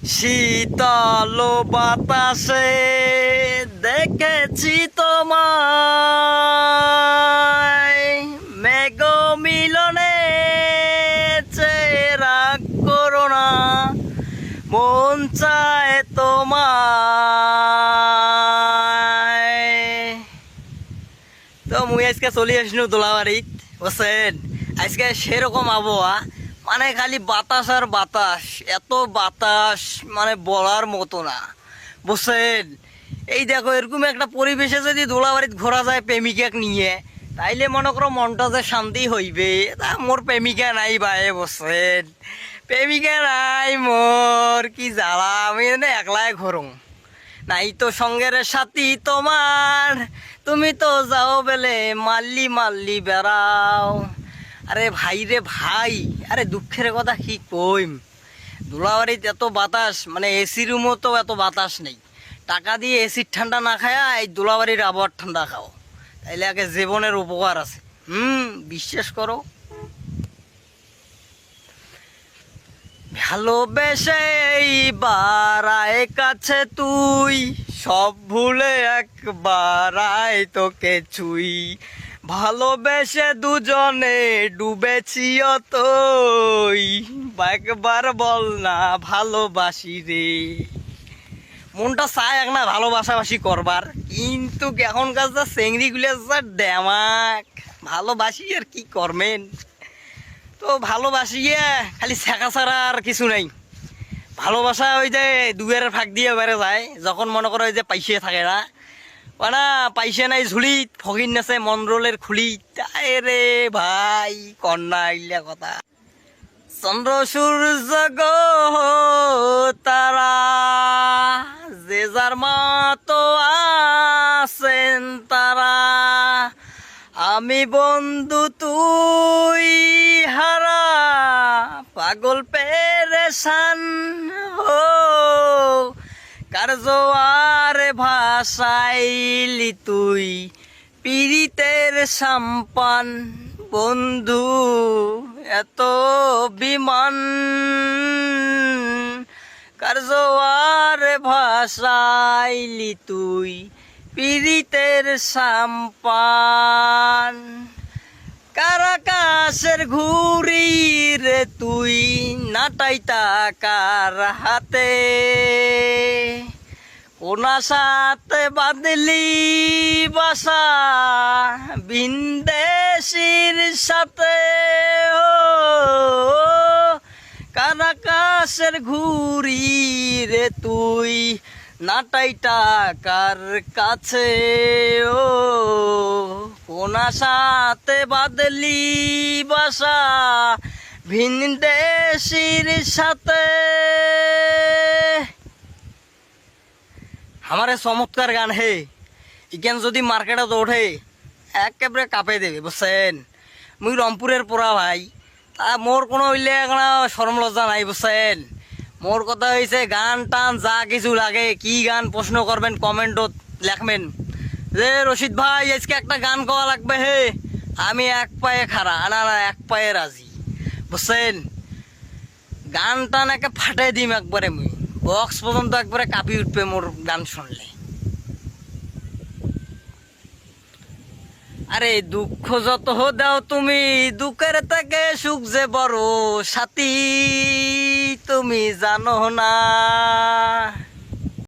শীতল বাতাসে দেখেছি তোমায়, মেঘ মিলনে চেরা করো না, মন চায় তোমায়। তো মুই আজকে চলে আসনু দোলাবাড়িত, বুঝছেন। আজকে সেরকম আবহাওয়া, মানে খালি বাতাস আর বাতাস, এত বাতাস মানে বলার মতো না, বুঝছেন। এই দেখো, এরকম একটা পরিবেশে যদি দোলাবাড়িত ঘোরা যায় প্রেমিকাক নিয়ে, তাইলে মনে করো মনটা যে শান্তি হইবে। তা মোর প্রেমিকা নাই ভাই, বুঝছেন। প্রেমিকা নাই মোর, কি জ্বালা। আমি একলাই ঘোরং, নাই তো সঙ্গের সাথী তোমার, তুমি তো যাও বেলে মাল্লি মাল্লি বেড়াও। আরে ভাই রে ভাই, আরে দুঃখের কথা কি কইম। দোলাবাড়িতে এত বাতাস, মানে এসি রুমও তো এত বাতাস নেই। টাকা দিয়ে এসির ঠান্ডা না খায়া এই দোলাবাড়ির আবহাওয়ার ঠান্ডা খাও, তাইলে আগে জীবনের উপকার আছে। বিশ্বাস করো। ভালোবেসে এইবার আয় কাছে তুই, সব ভুলে একবার আয় তোকে ছুই। ভালোবেসে দুজনে ডুবেছি অতই, একবার বল না ভালোবাসি রে। মনটা চায় এক না ভালোবাসাবাসি করবার, কিন্তু এখনকার যা চেংড়িগুলো যা ড্যামাক, ভালোবাসি আর কি করবেন। তো ভালোবাসিয়ে খালি ছেঁকা ছাড়া আর কিছু নাই। ভালোবাসা ওই যে দুয়ের ফাঁক দিয়ে বেড়ে যায়, যখন মনে করো ওই যে পাইসে থাকে না, না পাইসে নাই ঝুলিত ফকির নাচে মন্ডলের খুলি, তাই রে ভাই কন্যা আইলা কথা। চন্দ্র সূর্য গো তারা যে যার মতো আছেন তারা, আমি বন্ধু তুই হারা, পাগল পেরেশান ও কার জোয়ারে ভাসাইলি তুই পীড়িতের সাম্পান। বন্ধু এত বিমান, কার জোয়ারে ভাসাইলি তুই পীড়িতের সাম্পান। কার আকাশের ঘুরি রে তুই নাটাইতা কার হাতে, কোন সাথে বাঁধলি বাসা বিন্দেশির সাথে। ও কার আকাশের ঘুরি রে তুই নাটাইটা কার কাছে, ও কোন সাথে বাদলি বাসা ভিনদেশির সাথে। আমারে চমৎকার গান হে, ইকেন যদি মার্কেটত ওঠে একেবারে কাঁপে দেবে, বুঝছেন। মুই রংপুরের পোড়া ভাই, তা মোর কোনো হইলে শরম লজ্জা নাই, বুঝছেন। মোর কথা হয়েছে গান টান যা কিছু লাগে, কি গান প্রশ্ন করবেন কমেন্টত লেখবেন যে রশিদ ভাই আজকে একটা গান গাওয়া লাগবে হে, আমি এক পায়ে খাড়া, না না এক পায়ে রাজি, বুঝছেন। গান টান একে ফাটাই দিম একবারে, মুই বক্স পর্যন্ত একবারে কাঁপি উঠবে মোর গান শুনলে। আরে দুঃখ যত দাও তুমি, দুঃখের থেকে সুখ যে বড় সাথী তুমি জানো না।